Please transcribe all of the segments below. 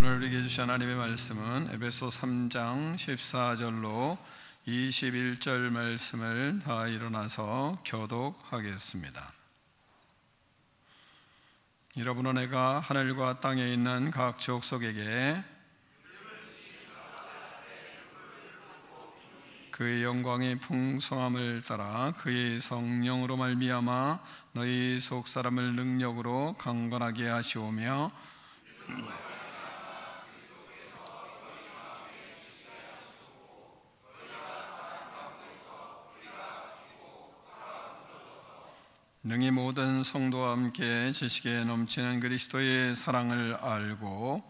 오늘 우리에게 주신 하나님의 말씀은 에베소 3장 14절로 21절 말씀을 다 일어나서 교독하겠습니다. 이러므로 내가 하늘과 땅에 있는 각 족속에게 그의 영광의 풍성함을 따라 그의 성령으로 말미암아 너희 속 사람을 능력으로 강건하게 하시오며 능히 모든 성도와 함께 지식에 넘치는 그리스도의 사랑을 알고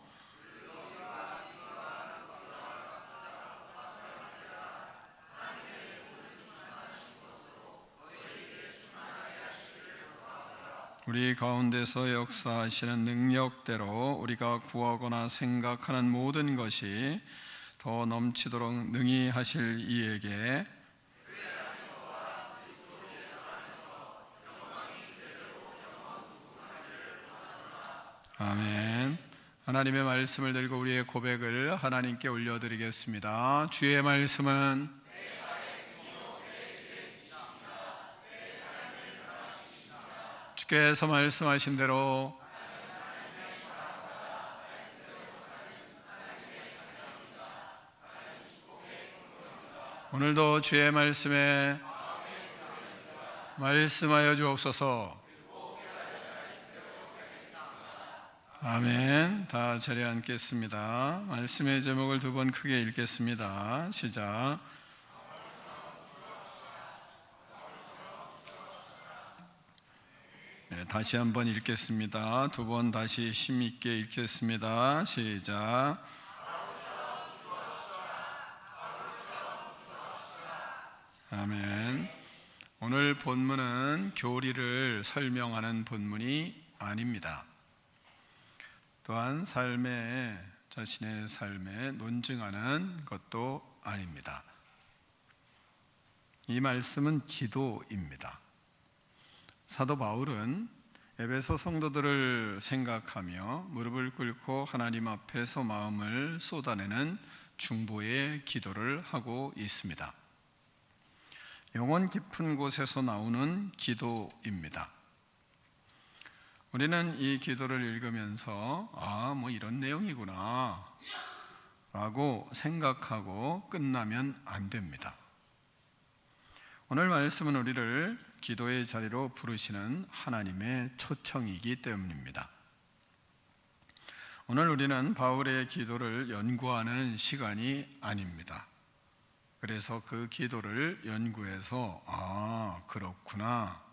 우리 가운데서 역사하시는 능력대로 우리가 구하거나 생각하는 모든 것이 더 넘치도록 능히 하실 이에게 아멘. 하나님의 말씀을 들고 우리의 고백을 하나님께 올려드리겠습니다. 주의 말씀은 주께서 말씀하신 대로 오늘도 주의 말씀에 말씀하여 주옵소서. 아멘. 다 자리에 앉겠습니다. 말씀의 제목을 두 번 크게 읽겠습니다. 시작. 네, 다시 한번 읽겠습니다. 두 번 다시 힘있게 읽겠습니다. 시작. 아멘. 오늘 본문은 교리를 설명하는 본문이 아닙니다. 또한 자신의 삶에 논증하는 것도 아닙니다. 이 말씀은 기도입니다. 사도 바울은 에베소 성도들을 생각하며 무릎을 꿇고 하나님 앞에서 마음을 쏟아내는 중보의 기도를 하고 있습니다. 영혼 깊은 곳에서 나오는 기도입니다. 우리는 이 기도를 읽으면서 이런 내용이구나 라고 생각하고 끝나면 안 됩니다. 오늘 말씀은 우리를 기도의 자리로 부르시는 하나님의 초청이기 때문입니다. 오늘 우리는 바울의 기도를 연구하는 시간이 아닙니다. 그래서 그 기도를 연구해서 그렇구나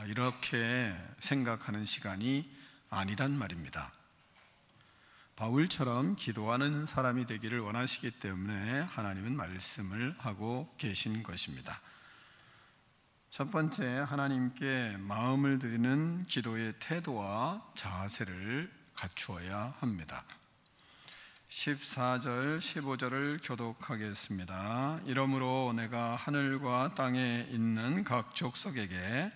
이렇게 생각하는 시간이 아니란 말입니다. 바울처럼 기도하는 사람이 되기를 원하시기 때문에 하나님은 말씀을 하고 계신 것입니다. 첫 번째, 하나님께 마음을 드리는 기도의 태도와 자세를 갖추어야 합니다. 14절, 15절을 교독하겠습니다. 이러므로 내가 하늘과 땅에 있는 각 족속에게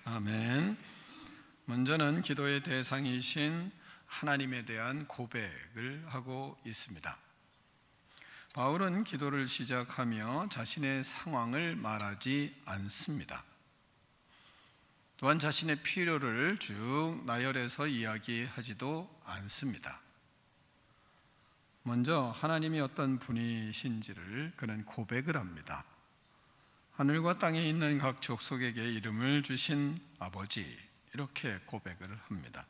아멘. 먼저는 기도의 대상이신 하나님에 대한 고백을 하고 있습니다. 바울은 기도를 시작하며 자신의 상황을 말하지 않습니다. 또한 자신의 필요를 쭉 나열해서 이야기하지도 않습니다. 먼저 하나님이 어떤 분이신지를 그는 고백을 합니다. 하늘과 땅에 있는 각 족속에게 이름을 주신 아버지, 이렇게 고백을 합니다.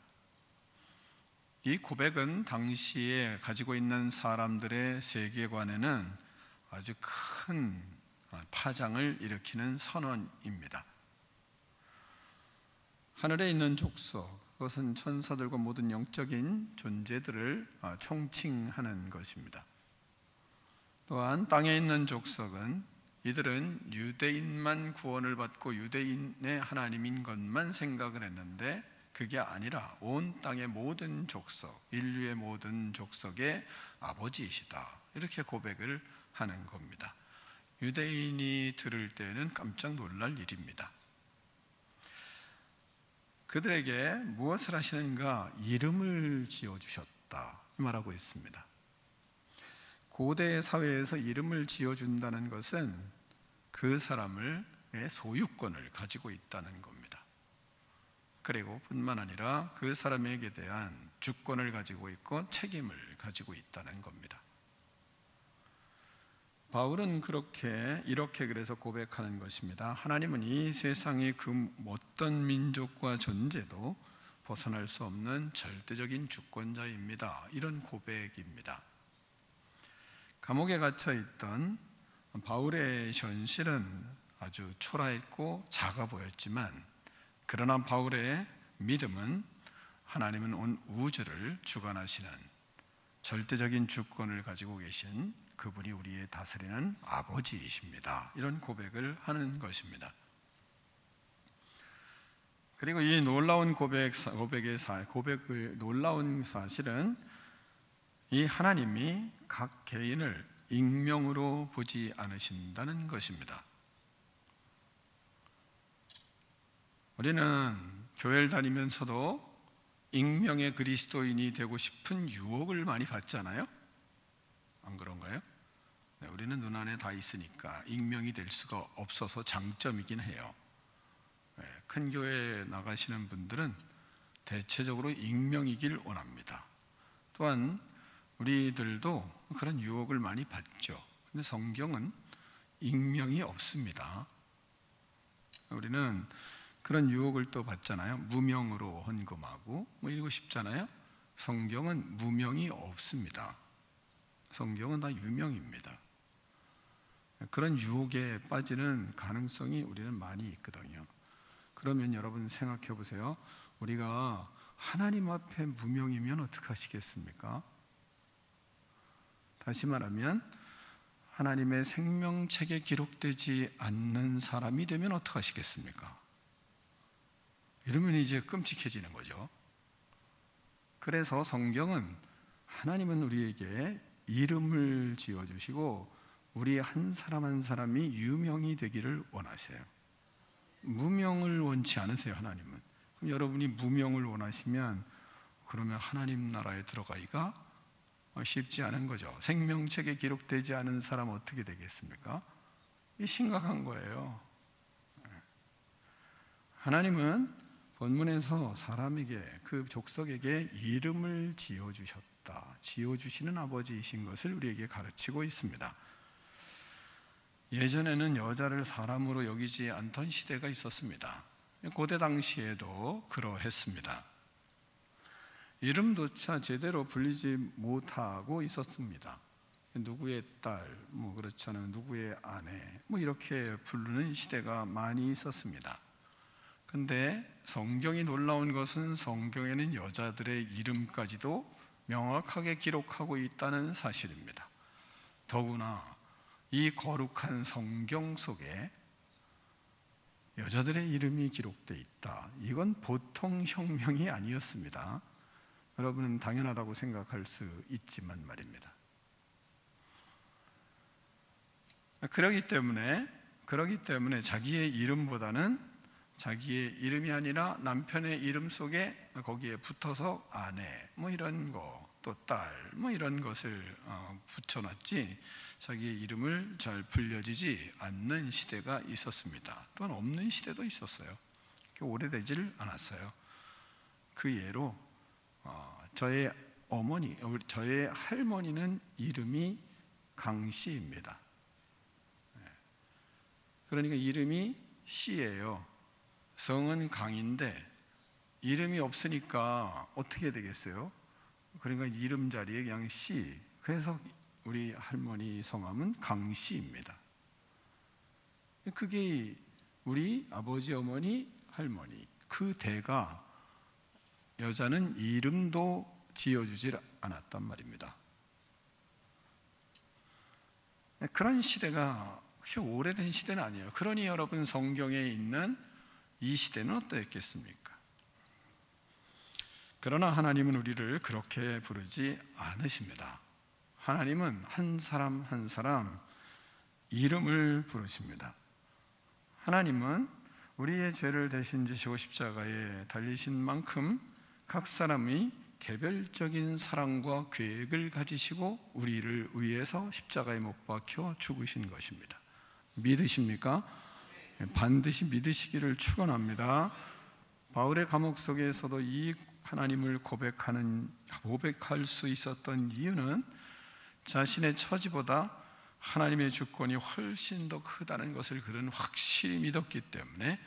이 고백은 당시에 가지고 있는 사람들의 세계관에는 아주 큰 파장을 일으키는 선언입니다. 하늘에 있는 족속, 그것은 천사들과 모든 영적인 존재들을 총칭하는 것입니다. 또한 땅에 있는 족속은 이들은 유대인만 구원을 받고 유대인의 하나님인 것만 생각을 했는데 그게 아니라 온 땅의 모든 족속, 인류의 모든 족속의 아버지이시다, 이렇게 고백을 하는 겁니다. 유대인이 들을 때는 깜짝 놀랄 일입니다. 그들에게 무엇을 하시는가? 이름을 지어주셨다 말하고 있습니다. 고대 사회에서 이름을 지어준다는 것은 그 사람의 소유권을 가지고 있다는 겁니다. 그리고 뿐만 아니라 그 사람에게 대한 주권을 가지고 있고 책임을 가지고 있다는 겁니다. 바울은 이렇게 그래서 고백하는 것입니다. 하나님은 이 세상의 그 어떤 민족과 존재도 벗어날 수 없는 절대적인 주권자입니다. 이런 고백입니다. 감옥에 갇혀 있던 바울의 현실은 아주 초라했고 작아 보였지만, 그러나 바울의 믿음은 하나님은 온 우주를 주관하시는 절대적인 주권을 가지고 계신 그분이 우리의 다스리는 아버지이십니다. 이런 고백을 하는 것입니다. 그리고 이 놀라운 놀라운 사실은 이 하나님이 각 개인을 익명으로 보지 않으신다는 것입니다. 우리는 교회를 다니면서도 익명의 그리스도인이 되고 싶은 유혹을 많이 받잖아요. 안 그런가요? 네, 우리는 눈 안에 다 있으니까 익명이 될 수가 없어서 장점이긴 해요. 네, 큰 교회에 나가시는 분들은 대체적으로 익명이길 원합니다. 또한 우리들도 그런 유혹을 많이 받죠. 근데 성경은 익명이 없습니다. 우리는 그런 유혹을 또 받잖아요. 무명으로 헌금하고 이러고 싶잖아요. 성경은 무명이 없습니다. 성경은 다 유명입니다. 그런 유혹에 빠지는 가능성이 우리는 많이 있거든요. 그러면 여러분 생각해 보세요. 우리가 하나님 앞에 무명이면 어떻게 하시겠습니까? 다시 말하면 하나님의 생명책에 기록되지 않는 사람이 되면 어떻게 하시겠습니까? 이러면 이제 끔찍해지는 거죠. 그래서 성경은 하나님은 우리에게 이름을 지어주시고 우리 한 사람 한 사람이 유명이 되기를 원하세요. 무명을 원치 않으세요. 하나님은. 그럼 여러분이 무명을 원하시면 그러면 하나님 나라에 들어가기가 쉽지 않은 거죠. 생명책에 기록되지 않은 사람 어떻게 되겠습니까? 이 심각한 거예요. 하나님은 본문에서 사람에게, 그 족속에게 이름을 지어주셨다, 지어주시는 아버지이신 것을 우리에게 가르치고 있습니다. 예전에는 여자를 사람으로 여기지 않던 시대가 있었습니다. 고대 당시에도 그러했습니다. 이름조차 제대로 불리지 못하고 있었습니다. 누구의 딸, 그렇지 않으면 누구의 아내, 이렇게 부르는 시대가 많이 있었습니다. 근데 성경이 놀라운 것은 성경에는 여자들의 이름까지도 명확하게 기록하고 있다는 사실입니다. 더구나 이 거룩한 성경 속에 여자들의 이름이 기록되어 있다. 이건 보통 혁명이 아니었습니다. 여러분은 당연하다고 생각할 수 있지만 말입니다. 그러기 때문에 자기의 이름보다는 자기의 이름이 아니라 남편의 이름 속에 거기에 붙어서 아내 이런 거, 또 딸 이런 것을 붙여놨지 자기의 이름을 잘 불려지지 않는 시대가 있었습니다. 또한 없는 시대도 있었어요. 오래되질 않았어요. 그 예로 저의 할머니는 이름이 강씨입니다. 그러니까 이름이 씨예요. 성은 강인데 이름이 없으니까 어떻게 되겠어요? 그러니까 이름 자리에 그냥 씨. 그래서 우리 할머니 성함은 강씨입니다. 그게 우리 아버지, 어머니, 할머니 그 대가 여자는 이름도 지어주질 않았단 말입니다. 그런 시대가 그렇게 오래된 시대는 아니에요. 그러니 여러분 성경에 있는 이 시대는 어떠했겠습니까? 그러나 하나님은 우리를 그렇게 부르지 않으십니다. 하나님은 한 사람 한 사람 이름을 부르십니다. 하나님은 우리의 죄를 대신 지시고 십자가에 달리신 만큼 각 사람이 개별적인 사랑과 계획을 가지시고 우리를 위해서 십자가에 못 박혀 죽으신 것입니다. 믿으십니까? 반드시 믿으시기를 축원합니다. 바울의 감옥 속에서도 이 하나님을 고백할 수 있었던 이유는 자신의 처지보다 하나님의 주권이 훨씬 더 크다는 것을 그는 확실히 믿었기 때문에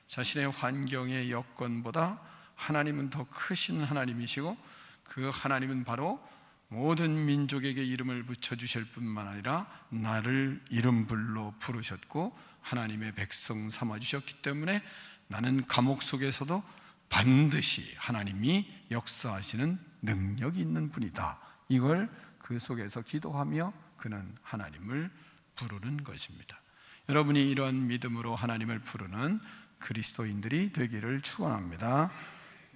자신의 환경의 여건보다 하나님은 더 크신 하나님이시고 그 하나님은 바로 모든 민족에게 이름을 붙여주실 뿐만 아니라 나를 이름불로 부르셨고 하나님의 백성 삼아주셨기 때문에 나는 감옥 속에서도 반드시 하나님이 역사하시는 능력이 있는 분이다. 이걸 그 속에서 기도하며 그는 하나님을 부르는 것입니다. 여러분이 이러한 믿음으로 하나님을 부르는 그리스도인들이 되기를 축원합니다.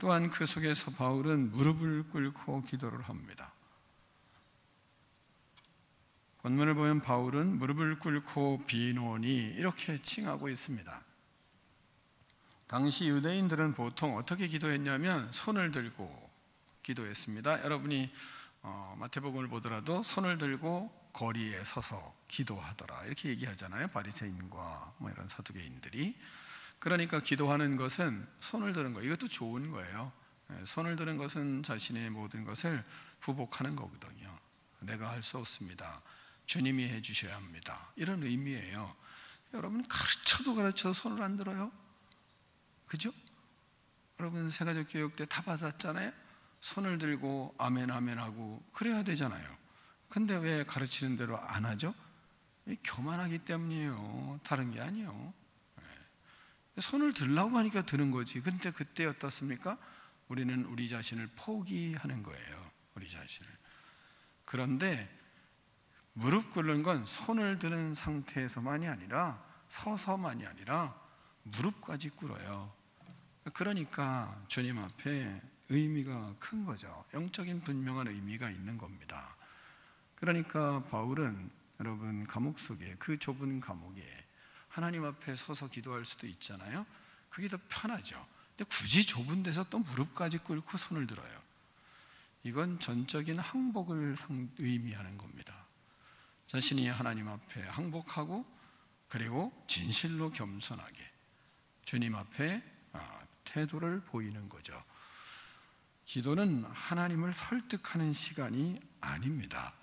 또한 그 속에서 바울은 무릎을 꿇고 기도를 합니다. 본문을 보면 바울은 무릎을 꿇고 비노니 이렇게 칭하고 있습니다. 당시 유대인들은 보통 어떻게 기도했냐면 손을 들고 기도했습니다. 여러분이 마태복음을 보더라도 손을 들고 거리에 서서 기도하더라 이렇게 얘기하잖아요. 바리새인과 이런 사두개인들이. 그러니까 기도하는 것은 손을 드는 거, 이것도 좋은 거예요. 손을 드는 것은 자신의 모든 것을 부복하는 거거든요. 내가 할 수 없습니다. 주님이 해주셔야 합니다. 이런 의미예요. 여러분 가르쳐도 손을 안 들어요. 그죠? 여러분 새가족 교육 때 다 받았잖아요. 손을 들고 아멘 아멘 하고 그래야 되잖아요. 근데 왜 가르치는 대로 안 하죠? 교만하기 때문이에요. 다른 게 아니에요. 손을 들라고 하니까 드는 거지. 근데 그때 어떻습니까? 우리는 우리 자신을 포기하는 거예요. 우리 자신을. 그런데 무릎 꿇는 건 손을 드는 상태에서만이 아니라 서서만이 아니라 무릎까지 꿇어요. 그러니까 주님 앞에 의미가 큰 거죠. 영적인 분명한 의미가 있는 겁니다. 그러니까 바울은 여러분 감옥 속에, 그 좁은 감옥에 하나님 앞에 서서 기도할 수도 있잖아요. 그게 더 편하죠. 근데 굳이 좁은 데서 또 무릎까지 꿇고 손을 들어요. 이건 전적인 항복을 의미하는 겁니다. 자신이 하나님 앞에 항복하고 그리고 진실로 겸손하게 주님 앞에 태도를 보이는 거죠. 기도는 하나님을 설득하는 시간이 아닙니다.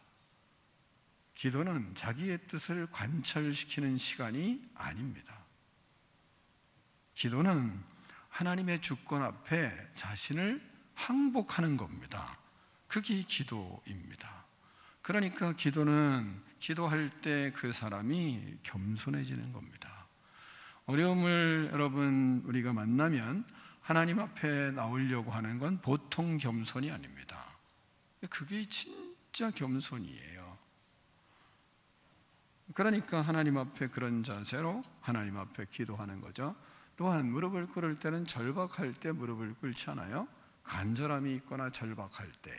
기도는 자기의 뜻을 관철시키는 시간이 아닙니다. 기도는 하나님의 주권 앞에 자신을 항복하는 겁니다. 그게 기도입니다. 그러니까 기도는 기도할 때 그 사람이 겸손해지는 겁니다. 어려움을 여러분 우리가 만나면 하나님 앞에 나오려고 하는 건 보통 겸손이 아닙니다. 그게 진짜 겸손이에요. 그러니까 하나님 앞에 그런 자세로 하나님 앞에 기도하는 거죠. 또한 무릎을 꿇을 때는 절박할 때 무릎을 꿇지 않아요. 간절함이 있거나 절박할 때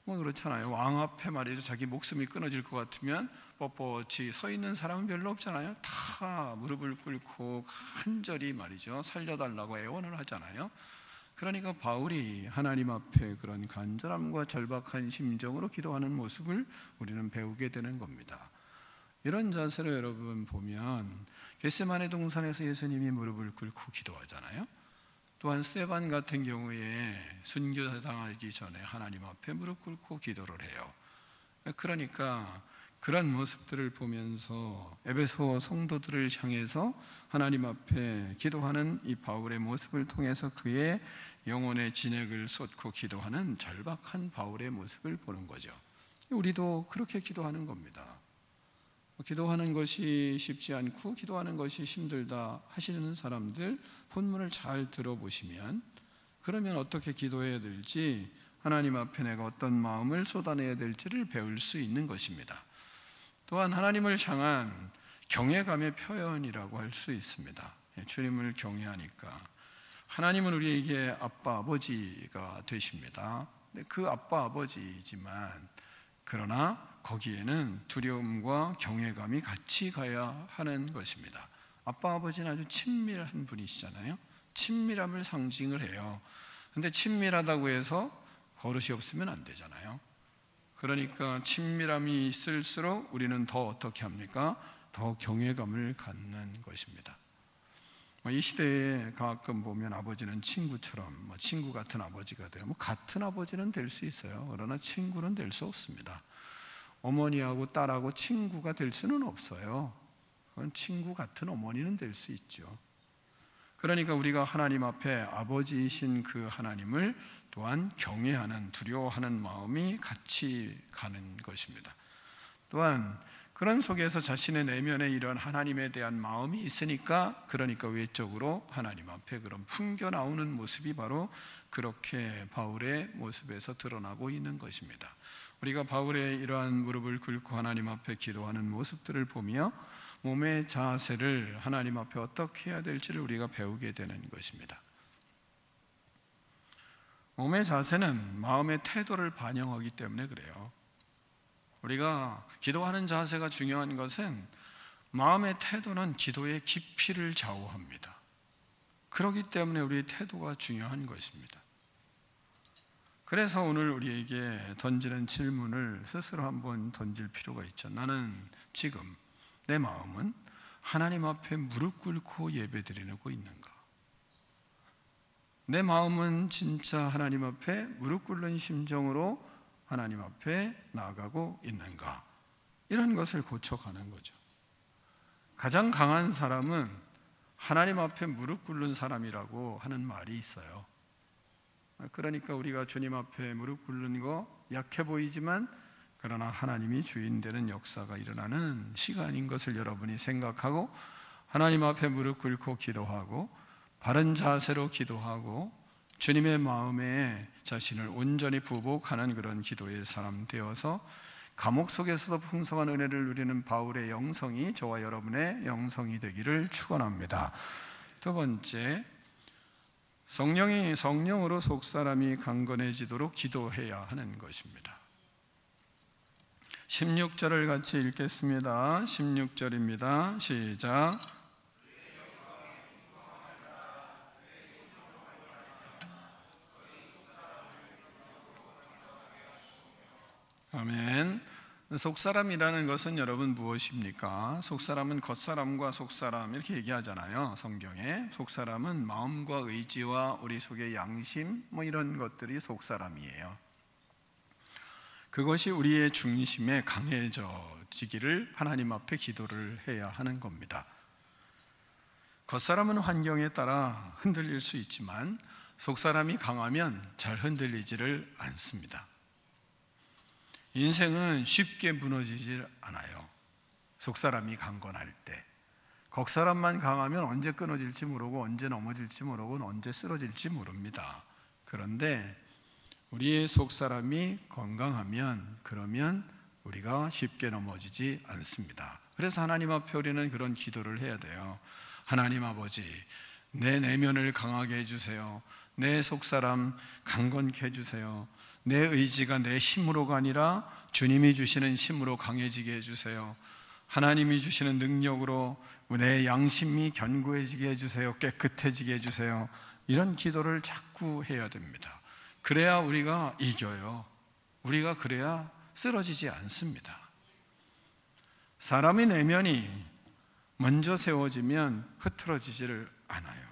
그렇잖아요. 왕 앞에 말이죠. 자기 목숨이 끊어질 것 같으면 뻣뻣이 서 있는 사람은 별로 없잖아요. 다 무릎을 꿇고 간절히 말이죠. 살려달라고 애원을 하잖아요. 그러니까 바울이 하나님 앞에 그런 간절함과 절박한 심정으로 기도하는 모습을 우리는 배우게 되는 겁니다. 이런 자세로 여러분 보면 겟세마네 동산에서 예수님이 무릎을 꿇고 기도하잖아요. 또한 스데반 같은 경우에 순교당하기 전에 하나님 앞에 무릎 꿇고 기도를 해요. 그러니까 그런 모습들을 보면서 에베소 성도들을 향해서 하나님 앞에 기도하는 이 바울의 모습을 통해서 그의 영혼의 진액을 쏟고 기도하는 절박한 바울의 모습을 보는 거죠. 우리도 그렇게 기도하는 겁니다. 기도하는 것이 쉽지 않고 기도하는 것이 힘들다 하시는 사람들 본문을 잘 들어보시면 그러면 어떻게 기도해야 될지, 하나님 앞에 내가 어떤 마음을 쏟아내야 될지를 배울 수 있는 것입니다. 또한 하나님을 향한 경외감의 표현이라고 할 수 있습니다. 주님을 경외하니까 하나님은 우리에게 아빠 아버지가 되십니다. 그 아빠 아버지이지만 그러나 거기에는 두려움과 경외감이 같이 가야 하는 것입니다. 아빠 아버지는 아주 친밀한 분이시잖아요. 친밀함을 상징을 해요. 근데 친밀하다고 해서 버릇이 없으면 안 되잖아요. 그러니까 친밀함이 있을수록 우리는 더 어떻게 합니까? 더 경외감을 갖는 것입니다. 이 시대에 가끔 보면 아버지는 친구처럼 친구 같은 아버지가 돼요. 같은 아버지는 될 수 있어요. 그러나 친구는 될 수 없습니다. 어머니하고 딸하고 친구가 될 수는 없어요. 그건 친구 같은 어머니는 될 수 있죠. 그러니까 우리가 하나님 앞에 아버지이신 그 하나님을 또한 경외하는, 두려워하는 마음이 같이 가는 것입니다. 또한 그런 속에서 자신의 내면에 이런 하나님에 대한 마음이 있으니까, 그러니까 외적으로 하나님 앞에 그런 풍겨 나오는 모습이 바로 그렇게 바울의 모습에서 드러나고 있는 것입니다. 우리가 바울의 이러한 무릎을 꿇고 하나님 앞에 기도하는 모습들을 보며 몸의 자세를 하나님 앞에 어떻게 해야 될지를 우리가 배우게 되는 것입니다. 몸의 자세는 마음의 태도를 반영하기 때문에 그래요. 우리가 기도하는 자세가 중요한 것은 마음의 태도는 기도의 깊이를 좌우합니다. 그렇기 때문에 우리의 태도가 중요한 것입니다. 그래서 오늘 우리에게 던지는 질문을 스스로 한번 던질 필요가 있죠. 나는 지금 내 마음은 하나님 앞에 무릎 꿇고 예배드리고 있는가? 내 마음은 진짜 하나님 앞에 무릎 꿇는 심정으로 하나님 앞에 나아가고 있는가? 이런 것을 고쳐가는 거죠. 가장 강한 사람은 하나님 앞에 무릎 꿇는 사람이라고 하는 말이 있어요. 그러니까 우리가 주님 앞에 무릎 꿇는 거 약해 보이지만, 그러나 하나님이 주인 되는 역사가 일어나는 시간인 것을 여러분이 생각하고 하나님 앞에 무릎 꿇고 기도하고 바른 자세로 기도하고 주님의 마음에 자신을 온전히 부복하는 그런 기도의 사람 되어서 감옥 속에서도 풍성한 은혜를 누리는 바울의 영성이 저와 여러분의 영성이 되기를 축원합니다. 두 번째, 성령으로 속사람이 강건해지도록 기도해야 하는 것입니다. 16절을 같이 읽겠습니다. 16절입니다. 시작. 아멘. 속사람이라는 것은 여러분 무엇입니까? 속사람은 겉사람과 속사람 이렇게 얘기하잖아요. 성경에 속사람은 마음과 의지와 우리 속의 양심 이런 것들이 속사람이에요. 그것이 우리의 중심에 강해지기를 하나님 앞에 기도를 해야 하는 겁니다. 겉사람은 환경에 따라 흔들릴 수 있지만 속사람이 강하면 잘 흔들리지를 않습니다. 인생은 쉽게 무너지질 않아요. 속사람이 강건할 때. 겉사람만 강하면 언제 끊어질지 모르고 언제 넘어질지 모르고 언제 쓰러질지 모릅니다. 그런데 우리의 속사람이 건강하면, 그러면 우리가 쉽게 넘어지지 않습니다. 그래서 하나님 앞에 우리는 그런 기도를 해야 돼요. 하나님 아버지, 내 내면을 강하게 해주세요. 내 속사람 강건케 해주세요. 내 의지가 내 힘으로가 아니라 주님이 주시는 힘으로 강해지게 해주세요. 하나님이 주시는 능력으로 내 양심이 견고해지게 해주세요. 깨끗해지게 해주세요. 이런 기도를 자꾸 해야 됩니다. 그래야 우리가 이겨요. 우리가 그래야 쓰러지지 않습니다. 사람의 내면이 먼저 세워지면 흐트러지지를 않아요.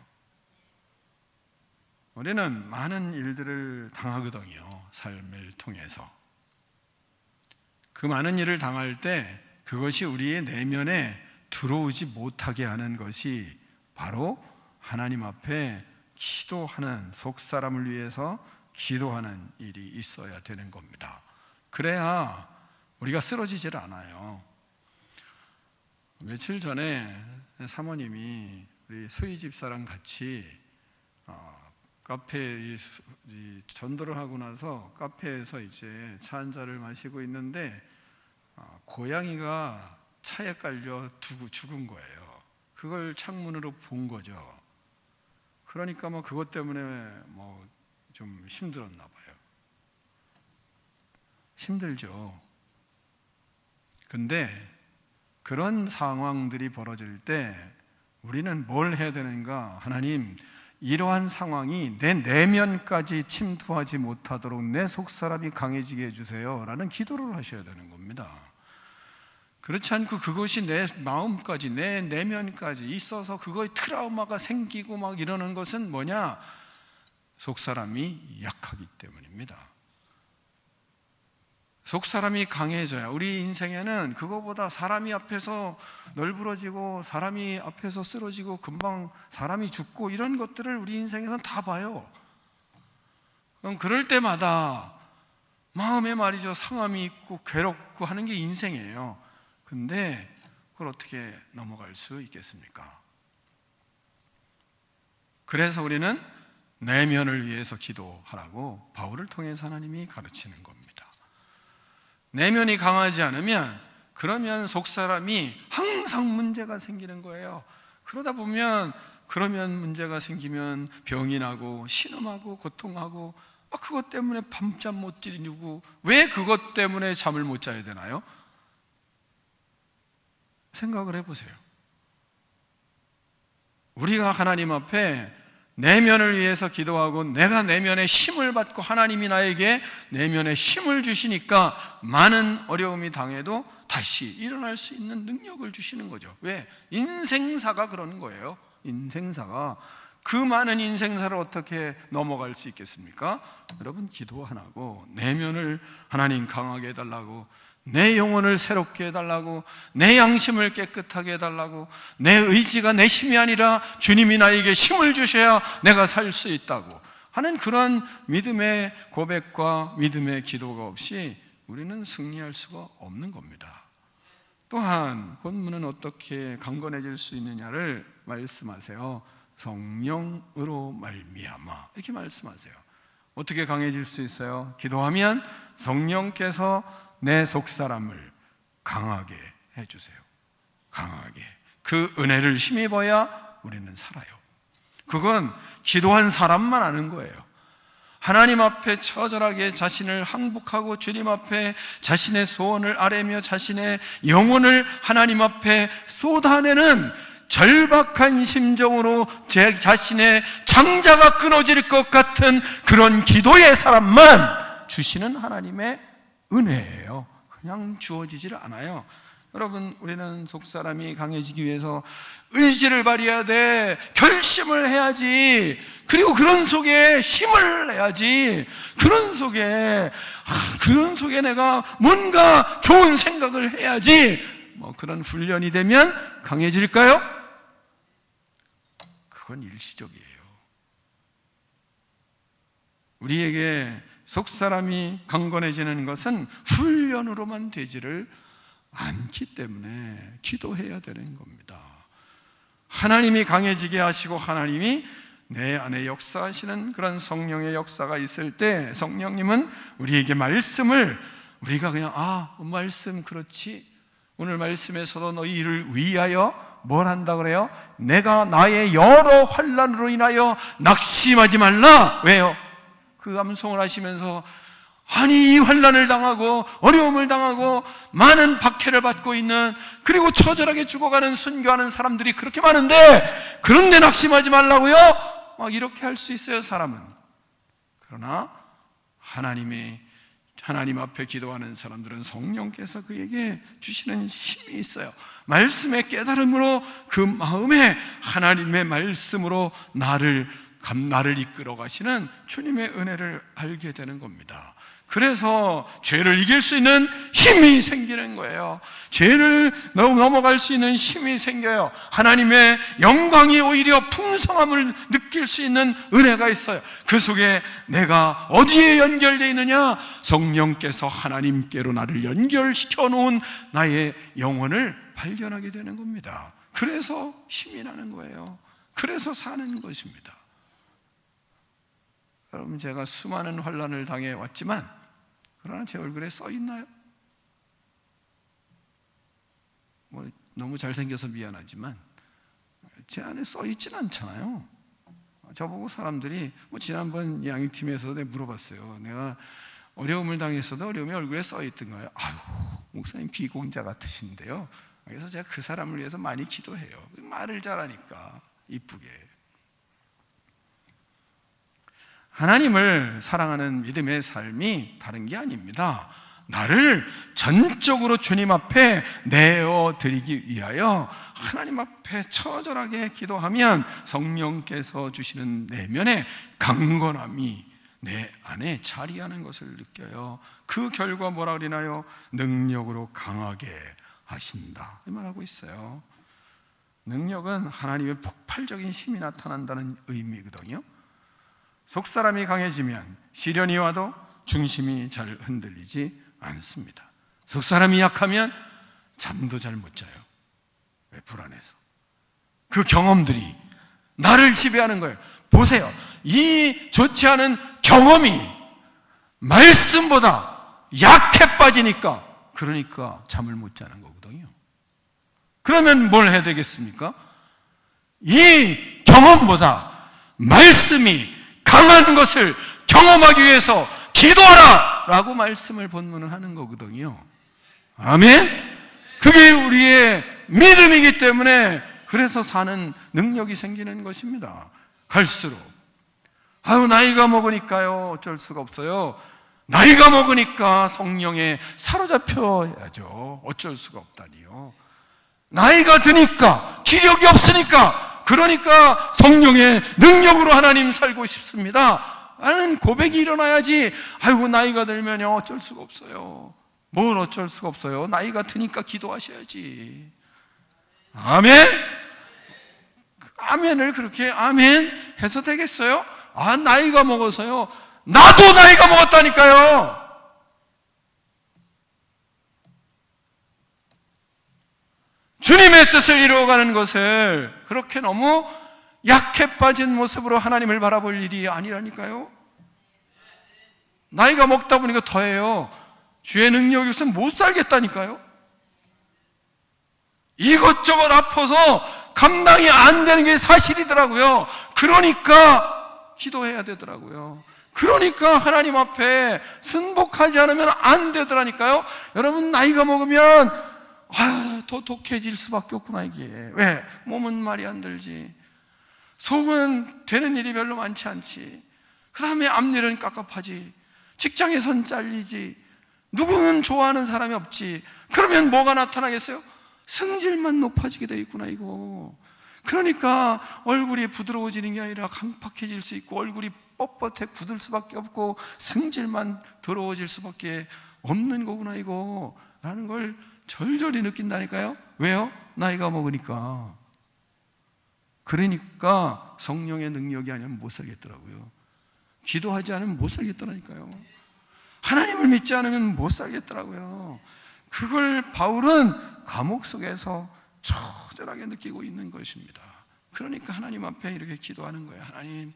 우리는 많은 일들을 당하거든요. 삶을 통해서. 그 많은 일을 당할 때 그것이 우리의 내면에 들어오지 못하게 하는 것이 바로 하나님 앞에 기도하는, 속사람을 위해서 기도하는 일이 있어야 되는 겁니다. 그래야 우리가 쓰러지질 않아요. 며칠 전에 사모님이 우리 수희 집사랑 같이 카페에 전도를 하고 나서 카페에서 이제 차 한 잔을 마시고 있는데 고양이가 차에 깔려 죽은 거예요. 그걸 창문으로 본 거죠. 그러니까 그것 때문에 좀 힘들었나 봐요. 힘들죠. 근데 그런 상황들이 벌어질 때 우리는 뭘 해야 되는가? 하나님, 이러한 상황이 내 내면까지 침투하지 못하도록 내 속사람이 강해지게 해주세요 라는 기도를 하셔야 되는 겁니다. 그렇지 않고 그것이 내 마음까지, 내 내면까지 있어서 그거에 트라우마가 생기고 막 이러는 것은 뭐냐? 속사람이 약하기 때문입니다. 속사람이 강해져야, 우리 인생에는 그거보다 사람이 앞에서 널브러지고 사람이 앞에서 쓰러지고 금방 사람이 죽고 이런 것들을 우리 인생에서는 다 봐요. 그럼 그럴 때마다 마음에 말이죠, 상함이 있고 괴롭고 하는 게 인생이에요. 근데 그걸 어떻게 넘어갈 수 있겠습니까? 그래서 우리는 내면을 위해서 기도하라고 바울을 통해서 하나님이 가르치는 겁니다. 내면이 강하지 않으면, 그러면 속사람이 항상 문제가 생기는 거예요. 그러다 보면, 문제가 생기면 병이 나고 신음하고 고통하고, 그것 때문에 밤잠 못 이루고, 왜 그것 때문에 잠을 못 자야 되나요? 생각을 해보세요. 우리가 하나님 앞에 내면을 위해서 기도하고 내가 내면에 힘을 받고 하나님이 나에게 내면에 힘을 주시니까 많은 어려움이 당해도 다시 일어날 수 있는 능력을 주시는 거죠. 왜? 인생사가 그러는 거예요. 인생사가. 그 많은 인생사를 어떻게 넘어갈 수 있겠습니까? 여러분, 기도 안 하고 내면을 하나님 강하게 해달라고, 내 영혼을 새롭게 해달라고, 내 양심을 깨끗하게 해달라고, 내 의지가 내 힘이 아니라 주님이 나에게 힘을 주셔야 내가 살 수 있다고 하는 그런 믿음의 고백과 믿음의 기도가 없이 우리는 승리할 수가 없는 겁니다. 또한 본문은 어떻게 강건해질 수 있느냐를 말씀하세요. 성령으로 말미암아, 이렇게 말씀하세요. 어떻게 강해질 수 있어요? 기도하면 성령께서 내 속사람을 강하게 해주세요. 강하게. 그 은혜를 힘입어야 우리는 살아요. 그건 기도한 사람만 아는 거예요. 하나님 앞에 처절하게 자신을 항복하고 주님 앞에 자신의 소원을 아뢰며 자신의 영혼을 하나님 앞에 쏟아내는 절박한 심정으로 제 자신의 창자가 끊어질 것 같은 그런 기도의 사람만 주시는 하나님의 은혜예요. 그냥 주어지질 않아요. 여러분, 우리는 속사람이 강해지기 위해서 의지를 발휘해야 돼. 결심을 해야지. 그리고 그런 속에 힘을 내야지. 그런 속에 내가 뭔가 좋은 생각을 해야지. 그런 훈련이 되면 강해질까요? 그건 일시적이에요. 우리에게 속사람이 강건해지는 것은 훈련으로만 되지를 않기 때문에 기도해야 되는 겁니다. 하나님이 강해지게 하시고 하나님이 내 안에 역사하시는 그런 성령의 역사가 있을 때, 성령님은 우리에게 말씀을, 우리가 그냥 말씀 그렇지, 오늘 말씀에서도 너희를 위하여 뭘 한다 그래요? 내가 나의 여러 환난으로 인하여 낙심하지 말라. 왜요? 그 암송을 하시면서 이 환난을 당하고 어려움을 당하고 많은 박해를 받고 있는, 그리고 처절하게 죽어가는 순교하는 사람들이 그렇게 많은데 그런데 낙심하지 말라고요? 이렇게 할 수 있어요, 사람은. 그러나 하나님 앞에 기도하는 사람들은 성령께서 그에게 주시는 힘이 있어요. 말씀의 깨달음으로 그 마음에 하나님의 말씀으로 나를 이끌어 가시는 주님의 은혜를 알게 되는 겁니다. 그래서 죄를 이길 수 있는 힘이 생기는 거예요. 죄를 넘어갈 수 있는 힘이 생겨요. 하나님의 영광이 오히려 풍성함을 느낄 수 있는 은혜가 있어요. 그 속에 내가 어디에 연결되어 있느냐? 성령께서 하나님께로 나를 연결시켜 놓은 나의 영혼을 발견하게 되는 겁니다. 그래서 힘이 나는 거예요. 그래서 사는 것입니다. 여러분, 제가 수많은 환난을 당해 왔지만 그러나 제 얼굴에 써 있나요? 너무 잘생겨서 미안하지만 제 안에 써 있진 않잖아요. 저보고 사람들이 지난번 양육팀에서 내가 물어봤어요. 내가 어려움을 당했어도 어려움이 얼굴에 써 있던가요? 목사님 비공자 같으신데요. 그래서 제가 그 사람을 위해서 많이 기도해요. 말을 잘하니까 이쁘게. 하나님을 사랑하는 믿음의 삶이 다른 게 아닙니다. 나를 전적으로 주님 앞에 내어드리기 위하여 하나님 앞에 처절하게 기도하면 성령께서 주시는 내면의 강건함이 내 안에 자리하는 것을 느껴요. 그 결과 뭐라 그러나요? 능력으로 강하게 하신다, 이 말하고 있어요. 능력은 하나님의 폭발적인 힘이 나타난다는 의미거든요. 속사람이 강해지면 시련이 와도 중심이 잘 흔들리지 않습니다. 속사람이 약하면 잠도 잘 못 자요. 왜? 불안해서. 그 경험들이 나를 지배하는 거예요. 보세요. 이 좋지 않은 경험이 말씀보다 약해 빠지니까, 그러니까 잠을 못 자는 거거든요. 그러면 뭘 해야 되겠습니까? 이 경험보다 말씀이 강한 것을 경험하기 위해서 기도하라! 라고 말씀을 본문은 하는 거거든요. 아멘? 그게 우리의 믿음이기 때문에 그래서 사는 능력이 생기는 것입니다. 갈수록 나이가 먹으니까요 어쩔 수가 없어요. 나이가 먹으니까 성령에 사로잡혀야죠. 어쩔 수가 없다니요. 나이가 드니까 기력이 없으니까, 그러니까 성령의 능력으로 하나님 살고 싶습니다 하는 고백이 일어나야지. 나이가 들면요 어쩔 수가 없어요. 뭘 어쩔 수가 없어요. 나이가 드니까 기도하셔야지. 아멘? 아멘을 그렇게 아멘 해서 되겠어요? 나이가 먹어서요. 나도 나이가 먹었다니까요. 주님의 뜻을 이루어가는 것을 그렇게 너무 약해 빠진 모습으로 하나님을 바라볼 일이 아니라니까요. 나이가 먹다 보니까 더해요. 주의 능력이 없으면 못 살겠다니까요. 이것저것 아파서 감당이 안 되는 게 사실이더라고요. 그러니까 기도해야 되더라고요. 그러니까 하나님 앞에 순복하지 않으면 안 되더라니까요. 여러분, 나이가 먹으면 더 독해질 수밖에 없구나. 이게 왜? 몸은 말이 안 들지, 속은 되는 일이 별로 많지 않지, 그 다음에 앞일은 깝깝하지, 직장에선 잘리지, 누구는 좋아하는 사람이 없지. 그러면 뭐가 나타나겠어요? 승질만 높아지게 돼 있구나 이거. 그러니까 얼굴이 부드러워지는 게 아니라 강팍해질 수 있고, 얼굴이 뻣뻣해 굳을 수밖에 없고, 승질만 더러워질 수밖에 없는 거구나 이거 라는 걸 절절히 느낀다니까요. 왜요? 나이가 먹으니까. 그러니까 성령의 능력이 아니면 못 살겠더라고요. 기도하지 않으면 못 살겠더라니까요. 하나님을 믿지 않으면 못 살겠더라고요. 그걸 바울은 감옥 속에서 처절하게 느끼고 있는 것입니다. 그러니까 하나님 앞에 이렇게 기도하는 거예요. 하나님,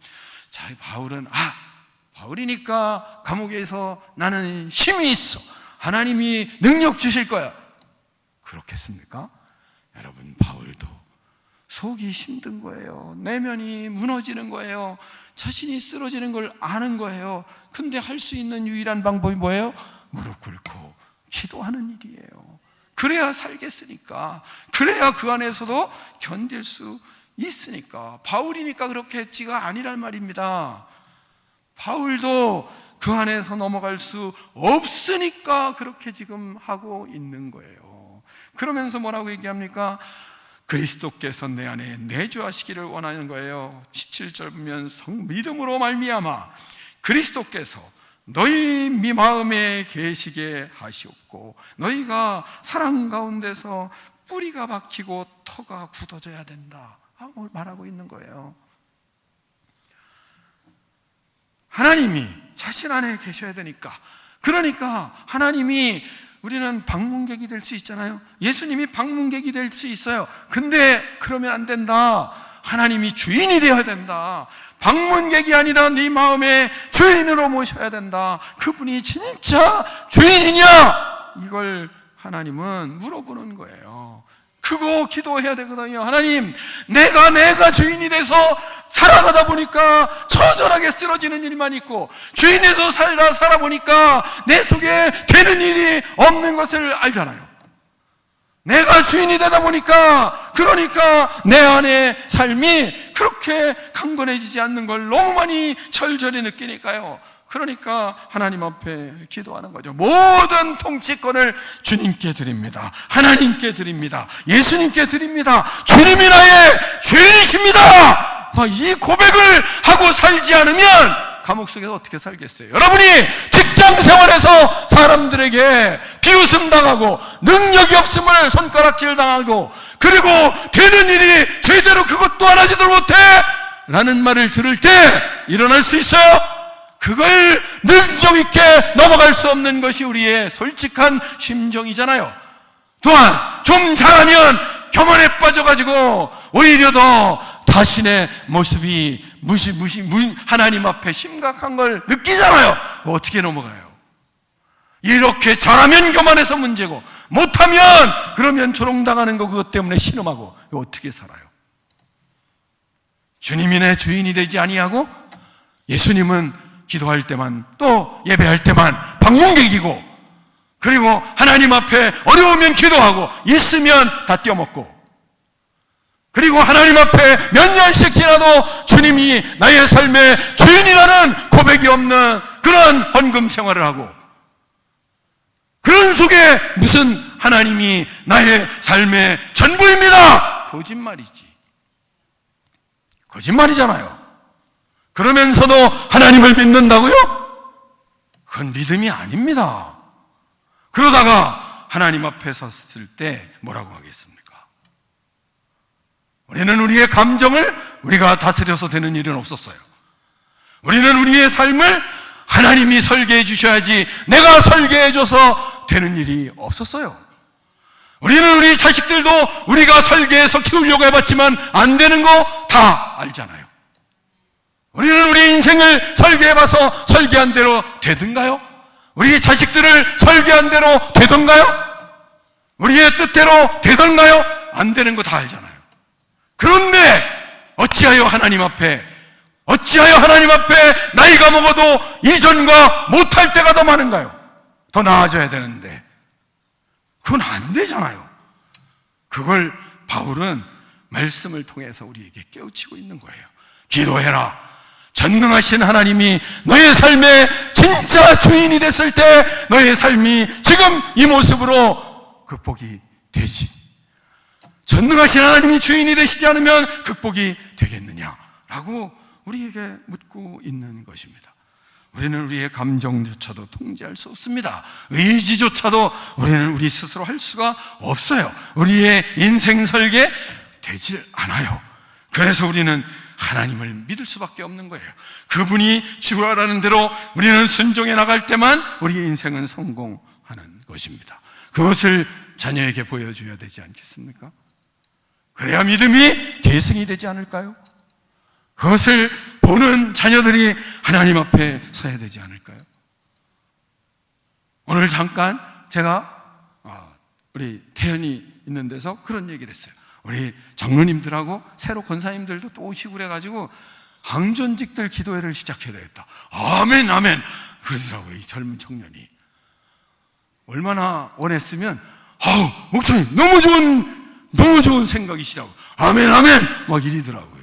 자, 바울은 바울이니까 감옥에서 나는 힘이 있어, 하나님이 능력 주실 거야. 그렇겠습니까? 여러분, 바울도 속이 힘든 거예요. 내면이 무너지는 거예요. 자신이 쓰러지는 걸 아는 거예요. 근데 할 수 있는 유일한 방법이 뭐예요? 무릎 꿇고 기도하는 일이에요. 그래야 살겠으니까, 그래야 그 안에서도 견딜 수 있으니까. 바울이니까 그렇게 했지가 아니란 말입니다. 바울도 그 안에서 넘어갈 수 없으니까 그렇게 지금 하고 있는 거예요. 그러면서 뭐라고 얘기합니까? 그리스도께서 내 안에 내주하시기를 원하는 거예요. 17절 보면 믿음으로 말미암아 그리스도께서 너희 마음에 계시게 하시옵고, 너희가 사랑 가운데서 뿌리가 박히고 터가 굳어져야 된다 말하고 있는 거예요. 하나님이 자신 안에 계셔야 되니까. 그러니까 하나님이, 우리는 방문객이 될 수 있잖아요. 예수님이 방문객이 될 수 있어요. 근데 그러면 안 된다. 하나님이 주인이 되어야 된다. 방문객이 아니라 네 마음의 주인으로 모셔야 된다. 그분이 진짜 주인이냐? 이걸 하나님은 물어보는 거예요. 그거 기도해야 되거든요. 하나님, 내가 주인이 돼서 살아가다 보니까 처절하게 쓰러지는 일만 있고, 주인에서 살아보니까 내 속에 되는 일이 없는 것을 알잖아요. 내가 주인이 되다 보니까, 그러니까 내 안의 삶이 그렇게 강건해지지 않는 걸 너무 많이 절절히 느끼니까요. 그러니까 하나님 앞에 기도하는 거죠. 모든 통치권을 주님께 드립니다. 하나님께 드립니다. 예수님께 드립니다. 주님이 나의 주인이십니다. 이 고백을 하고 살지 않으면 감옥 속에서 어떻게 살겠어요? 여러분이 직장 생활에서 사람들에게 비웃음 당하고 능력이 없음을 손가락질 당하고, 그리고 되는 일이 제대로 그것도 안 하지도 못해 라는 말을 들을 때 일어날 수 있어요? 그걸 능력 있게 넘어갈 수 없는 것이 우리의 솔직한 심정이잖아요. 또한 좀 잘하면 교만에 빠져가지고 오히려 더 자신의 모습이 하나님 앞에 심각한 걸 느끼잖아요. 어떻게 넘어가요? 이렇게 잘하면 교만해서 문제고, 못하면 그러면 조롱당하는 거, 그것 때문에 신음하고, 어떻게 살아요? 주님이 내 주인이 되지 아니하고, 예수님은 기도할 때만, 또 예배할 때만 방문객이고, 그리고 하나님 앞에 어려우면 기도하고, 있으면 다 떼어먹고, 그리고 하나님 앞에 몇 년씩 지나도 주님이 나의 삶의 주인이라는 고백이 없는 그런 헌금 생활을 하고, 그런 속에 무슨 하나님이 나의 삶의 전부입니다. 거짓말이지. 거짓말이잖아요. 그러면서도 하나님을 믿는다고요? 그건 믿음이 아닙니다. 그러다가 하나님 앞에 섰을 때 뭐라고 하겠습니까? 우리는 우리의 감정을 우리가 다스려서 되는 일은 없었어요. 우리는 우리의 삶을 하나님이 설계해 주셔야지 내가 설계해 줘서 되는 일이 없었어요. 우리는 우리 자식들도 우리가 설계해서 키우려고 해봤지만 안 되는 거 다 알잖아요. 우리는 우리 인생을 설계해봐서 설계한 대로 되던가요? 우리 자식들을 설계한 대로 되던가요? 우리의 뜻대로 되던가요? 안 되는 거 다 알잖아요. 그런데 어찌하여 하나님 앞에 나이가 먹어도 이전과 못할 때가 더 많은가요? 더 나아져야 되는데 그건 안 되잖아요. 그걸 바울은 말씀을 통해서 우리에게 깨우치고 있는 거예요. 기도해라. 전능하신 하나님이 너의 삶의 진짜 주인이 됐을 때 너의 삶이 지금 이 모습으로 극복이 되지. 전능하신 하나님이 주인이 되시지 않으면 극복이 되겠느냐라고 우리에게 묻고 있는 것입니다. 우리는 우리의 감정조차도 통제할 수 없습니다. 의지조차도 우리는 우리 스스로 할 수가 없어요. 우리의 인생 설계 되질 않아요. 그래서 우리는 하나님을 믿을 수밖에 없는 거예요. 그분이 지구라는 대로 우리는 순종해 나갈 때만 우리의 인생은 성공하는 것입니다. 그것을 자녀에게 보여줘야 되지 않겠습니까? 그래야 믿음이 계승이 되지 않을까요? 그것을 보는 자녀들이 하나님 앞에 서야 되지 않을까요? 오늘 잠깐 제가 우리 태연이 있는 데서 그런 얘기를 했어요. 우리 장로님들하고 새로 권사님들도 또 오시고 그래가지고 항전직들 기도회를 시작해야 되겠다. 아멘 아멘 그러더라고요. 이 젊은 청년이 얼마나 원했으면 목사님 너무 좋은 생각이시라고 아멘 아멘 막 이러더라고요.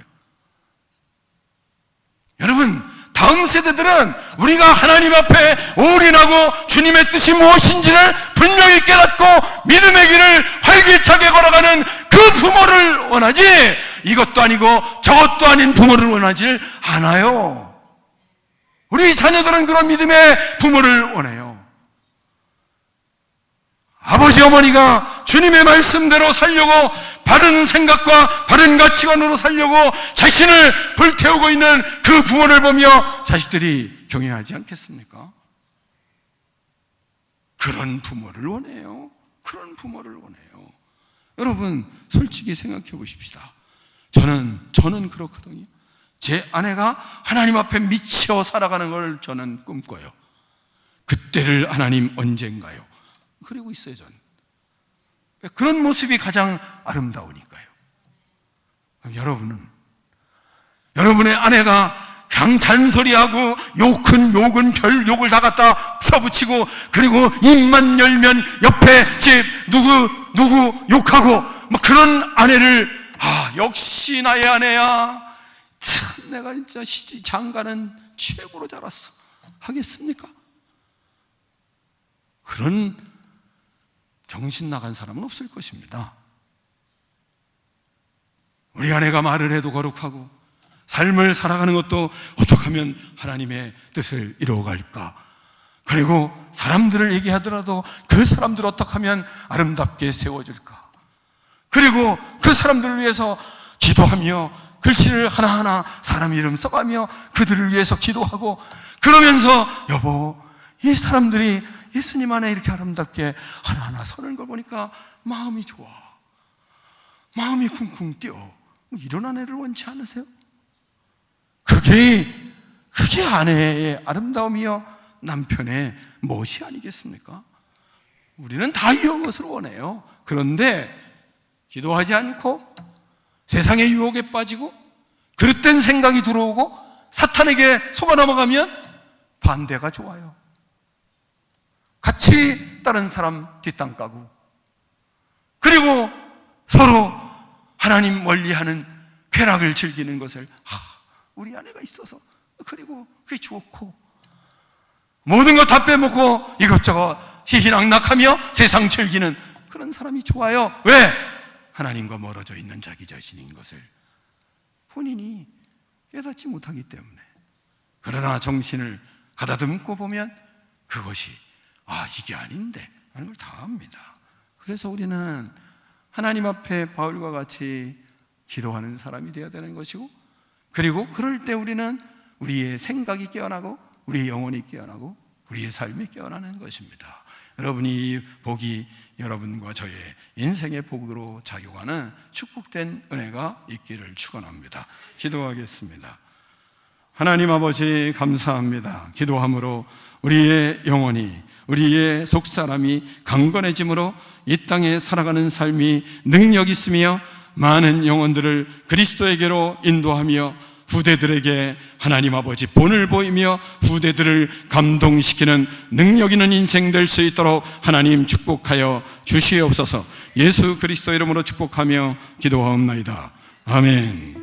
여러분, 다음 세대들은 우리가 하나님 앞에 올인하고 주님의 뜻이 무엇인지를 분명히 깨닫고 믿음의 길을 활기차게 걸어가는 그 부모를 원하지, 이것도 아니고 저것도 아닌 부모를 원하지 않아요. 우리 자녀들은 그런 믿음의 부모를 원해요. 아버지 어머니가 주님의 말씀대로 살려고 바른 생각과 바른 가치관으로 살려고 자신을 불태우고 있는 그 부모를 보며 자식들이 경외하지 않겠습니까? 그런 부모를 원해요. 그런 부모를 원해요. 여러분, 솔직히 생각해 보십시다. 저는 그렇거든요. 제 아내가 하나님 앞에 미쳐 살아가는 걸 저는 꿈꿔요. 그때를 하나님 언젠가요? 그리고 있어요, 저는. 그런 모습이 가장 아름다우니까요. 여러분은, 여러분의 아내가 그냥 잔소리하고 욕은 별 욕을 다 갖다 써붙이고, 그리고 입만 열면 옆에 집 누구 욕하고 뭐 그런 아내를, 역시 나의 아내야, 참 내가 진짜 장가는 최고로 잘했어 하겠습니까? 그런 정신 나간 사람은 없을 것입니다. 우리 아내가 말을 해도 거룩하고 삶을 살아가는 것도 어떻게 하면 하나님의 뜻을 이루어갈까, 그리고 사람들을 얘기하더라도 그 사람들 어떻게 하면 아름답게 세워질까, 그리고 그 사람들을 위해서 기도하며 글씨를 하나하나 사람 이름 써가며 그들을 위해서 기도하고, 그러면서 여보, 이 사람들이 예수님 안에 이렇게 아름답게 하나하나 서는 걸 보니까 마음이 좋아, 마음이 쿵쿵 뛰어. 이런 아내를 원치 않으세요? 그게 아내의 아름다움이요 남편의 멋이 아니겠습니까? 우리는 다 이것을 원해요. 그런데 기도하지 않고 세상의 유혹에 빠지고 그릇된 생각이 들어오고 사탄에게 속아 넘어가면 반대가 좋아요. 같이 다른 사람 뒷땅 까고, 그리고 서로 하나님 멀리하는 쾌락을 즐기는 것을, 우리 아내가 있어서, 그리고 그게 좋고, 모든 것 다 빼먹고 이것저것 희희낙낙하며 세상 즐기는 그런 사람이 좋아요. 왜? 하나님과 멀어져 있는 자기 자신인 것을 본인이 깨닫지 못하기 때문에. 그러나 정신을 가다듬고 보면 그것이 이게 아닌데 하는 걸 다 압니다. 그래서 우리는 하나님 앞에 바울과 같이 기도하는 사람이 되어야 되는 것이고, 그리고 그럴 때 우리는 우리의 생각이 깨어나고 우리의 영혼이 깨어나고 우리의 삶이 깨어나는 것입니다. 여러분이 이 복이 여러분과 저의 인생의 복으로 작용하는 축복된 은혜가 있기를 축원합니다. 기도하겠습니다. 하나님 아버지, 감사합니다. 기도함으로 우리의 영혼이, 우리의 속사람이 강건해짐으로 이 땅에 살아가는 삶이 능력 있으며 많은 영혼들을 그리스도에게로 인도하며 후대들에게 하나님 아버지 본을 보이며 후대들을 감동시키는 능력 있는 인생 될 수 있도록 하나님 축복하여 주시옵소서. 예수 그리스도 이름으로 축복하며 기도하옵나이다. 아멘.